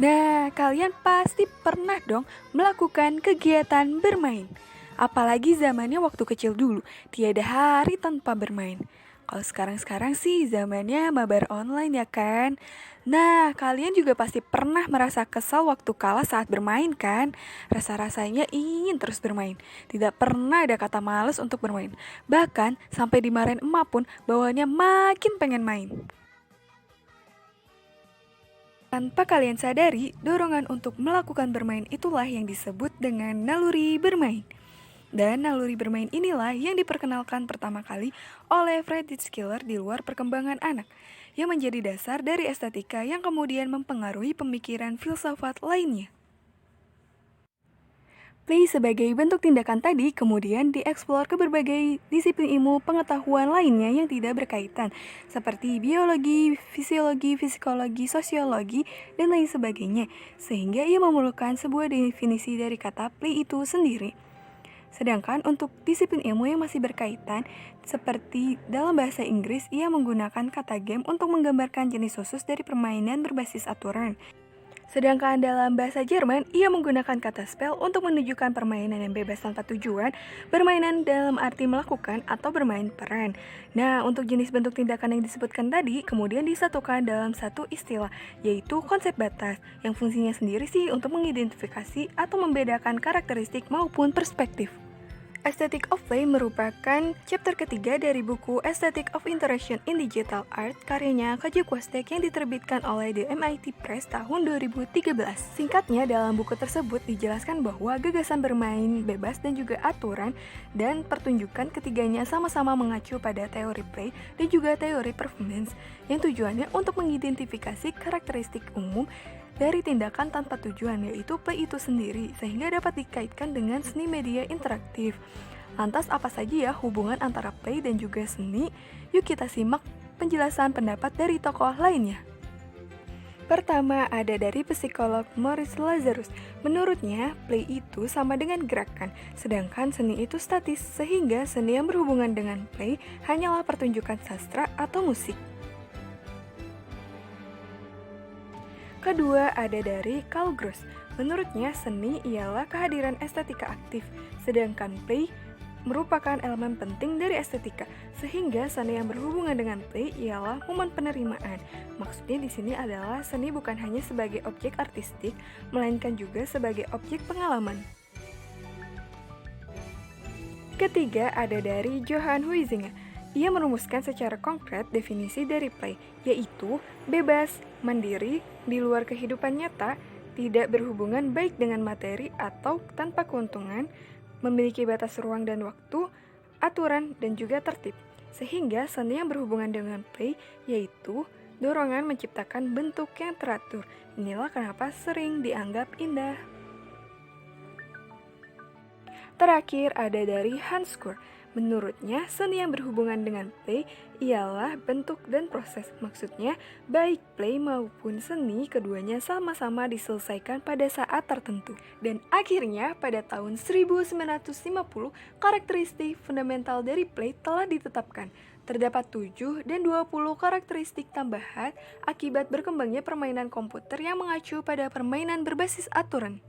Nah, kalian pasti pernah dong melakukan kegiatan bermain. Apalagi zamannya waktu kecil dulu, tiada hari tanpa bermain. Kalau sekarang-sekarang sih zamannya mabar online ya kan? Nah, kalian juga pasti pernah merasa kesal waktu kalah saat bermain kan? Rasa-rasanya ingin terus bermain. Tidak pernah ada kata males untuk bermain. Bahkan sampai dimarahin emak pun bawaannya makin pengen main. Tanpa kalian sadari, dorongan untuk melakukan bermain itulah yang disebut dengan naluri bermain. Dan naluri bermain inilah yang diperkenalkan pertama kali oleh Friedrich Schiller di luar perkembangan anak, yang menjadi dasar dari estetika yang kemudian mempengaruhi pemikiran filsafat lainnya. Play sebagai bentuk tindakan tadi kemudian dieksplor ke berbagai disiplin ilmu pengetahuan lainnya yang tidak berkaitan, seperti biologi, fisiologi, psikologi, sosiologi, dan lain sebagainya, sehingga ia memerlukan sebuah definisi dari kata play itu sendiri. Sedangkan untuk disiplin ilmu yang masih berkaitan, seperti dalam bahasa Inggris, ia menggunakan kata game untuk menggambarkan jenis khusus dari permainan berbasis aturan. Sedangkan dalam bahasa Jerman, ia menggunakan kata spell untuk menunjukkan permainan yang bebas tanpa tujuan, permainan dalam arti melakukan atau bermain peran. Nah, untuk jenis bentuk tindakan yang disebutkan tadi, kemudian disatukan dalam satu istilah, yaitu konsep batas, yang fungsinya sendiri sih untuk mengidentifikasi atau membedakan karakteristik maupun perspektif. Aesthetic of Play merupakan chapter ketiga dari buku Aesthetic of Interaction in Digital Art karyanya Kaji Kwastek yang diterbitkan oleh The MIT Press tahun 2013. Singkatnya, dalam buku tersebut dijelaskan bahwa gagasan bermain bebas dan juga aturan dan pertunjukan ketiganya sama-sama mengacu pada teori play dan juga teori performance yang tujuannya untuk mengidentifikasi karakteristik umum dari tindakan tanpa tujuan, yaitu play itu sendiri, sehingga dapat dikaitkan dengan seni media interaktif. Lantas apa saja ya hubungan antara play dan juga seni? Yuk kita simak penjelasan pendapat dari tokoh lainnya. Pertama, ada dari psikolog Maurice Lazarus. Menurutnya, play itu sama dengan gerakan, sedangkan seni itu statis, sehingga seni yang berhubungan dengan play hanyalah pertunjukan sastra atau musik. Kedua, ada dari Karl Gross. Menurutnya, seni ialah kehadiran estetika aktif, sedangkan play merupakan elemen penting dari estetika, sehingga seni yang berhubungan dengan play ialah momen penerimaan. Maksudnya di sini adalah seni bukan hanya sebagai objek artistik, melainkan juga sebagai objek pengalaman. Ketiga, ada dari Johann Huizinga. Ia merumuskan secara konkret definisi dari play, yaitu bebas, mandiri, di luar kehidupan nyata, tidak berhubungan baik dengan materi atau tanpa keuntungan, memiliki batas ruang dan waktu, aturan, dan juga tertib. Sehingga seni yang berhubungan dengan play, yaitu dorongan menciptakan bentuk yang teratur. Inilah kenapa sering dianggap indah. Terakhir ada dari Hans Kuhr. Menurutnya, seni yang berhubungan dengan play ialah bentuk dan proses. Maksudnya, baik play maupun seni keduanya sama-sama diselesaikan pada saat tertentu. Dan akhirnya, pada tahun 1950, karakteristik fundamental dari play telah ditetapkan. Terdapat 7 dan 20 karakteristik tambahan akibat berkembangnya permainan komputer yang mengacu pada permainan berbasis aturan.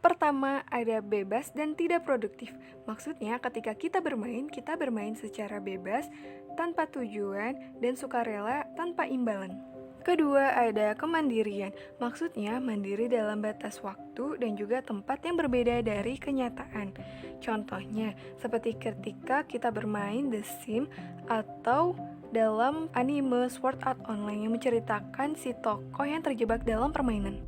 Pertama, ada bebas dan tidak produktif. Maksudnya, ketika kita bermain secara bebas, tanpa tujuan, dan sukarela tanpa imbalan. Kedua, ada kemandirian. Maksudnya, mandiri dalam batas waktu dan juga tempat yang berbeda dari kenyataan. Contohnya, seperti ketika kita bermain The Sims atau dalam anime Sword Art Online yang menceritakan si tokoh yang terjebak dalam permainan.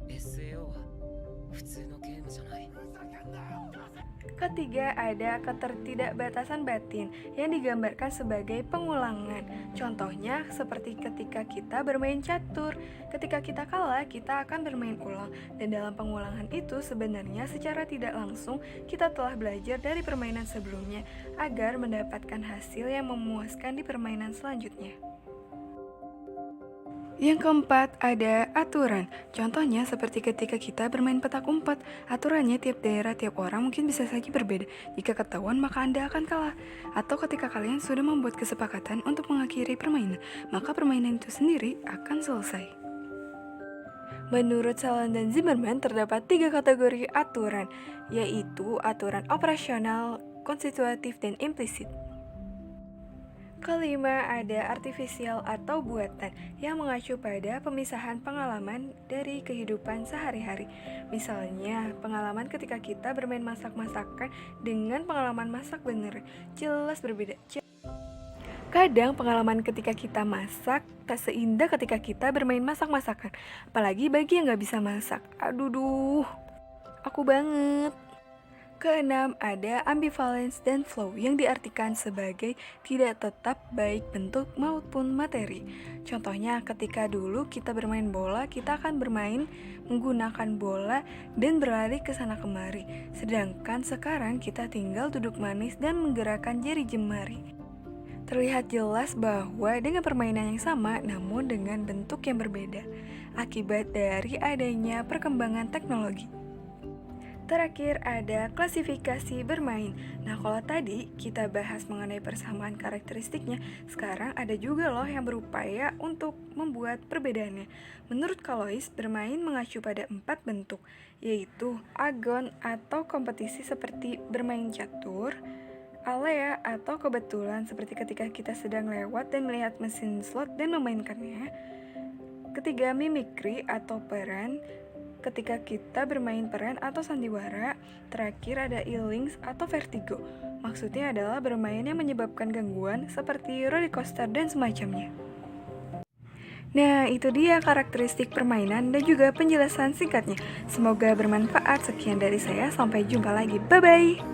Ketiga, ada ketertidakbatasan batin yang digambarkan sebagai pengulangan. Contohnya, seperti ketika kita bermain catur. Ketika kita kalah, kita akan bermain ulang. Dan dalam pengulangan itu, sebenarnya secara tidak langsung, kita telah belajar dari permainan sebelumnya agar mendapatkan hasil yang memuaskan di permainan selanjutnya. Yang keempat, ada aturan. Contohnya seperti ketika kita bermain petak umpet. Aturannya tiap daerah, tiap orang mungkin bisa saja berbeda. Jika ketahuan, maka Anda akan kalah. Atau ketika kalian sudah membuat kesepakatan untuk mengakhiri permainan, maka permainan itu sendiri akan selesai. Menurut Salan dan Zimmerman, terdapat 3 kategori aturan, yaitu aturan operasional, konstitutif, dan implisit. Kelima, ada artifisial atau buatan yang mengacu pada pemisahan pengalaman dari kehidupan sehari-hari. Misalnya, pengalaman ketika kita bermain masak-masakan dengan pengalaman masak bener, jelas berbeda. Kadang pengalaman ketika kita masak tak seindah ketika kita bermain masak-masakan. Apalagi bagi yang gak bisa masak. Aduh, aku banget. Keenam, ada ambivalence dan flow yang diartikan sebagai tidak tetap baik bentuk maupun materi. Contohnya ketika dulu kita bermain bola, kita akan bermain menggunakan bola dan berlari ke sana kemari. Sedangkan sekarang kita tinggal duduk manis dan menggerakkan jari jemari. Terlihat jelas bahwa dengan permainan yang sama namun dengan bentuk yang berbeda akibat dari adanya perkembangan teknologi. Terakhir ada klasifikasi bermain. Nah, kalau tadi kita bahas mengenai persamaan karakteristiknya, sekarang ada juga loh yang berupaya untuk membuat perbedaannya. Menurut Kalois, bermain mengacu pada 4 bentuk, yaitu agon atau kompetisi seperti bermain catur, alea atau kebetulan seperti ketika kita sedang lewat dan melihat mesin slot dan memainkannya. Ketiga, mimikri atau peran, ketika kita bermain peran atau sandiwara. Terakhir ada illings atau vertigo. Maksudnya adalah bermain yang menyebabkan gangguan seperti roller coaster dan semacamnya. Nah, itu dia karakteristik permainan dan juga penjelasan singkatnya. Semoga bermanfaat. Sekian dari saya, sampai jumpa lagi. Bye-bye!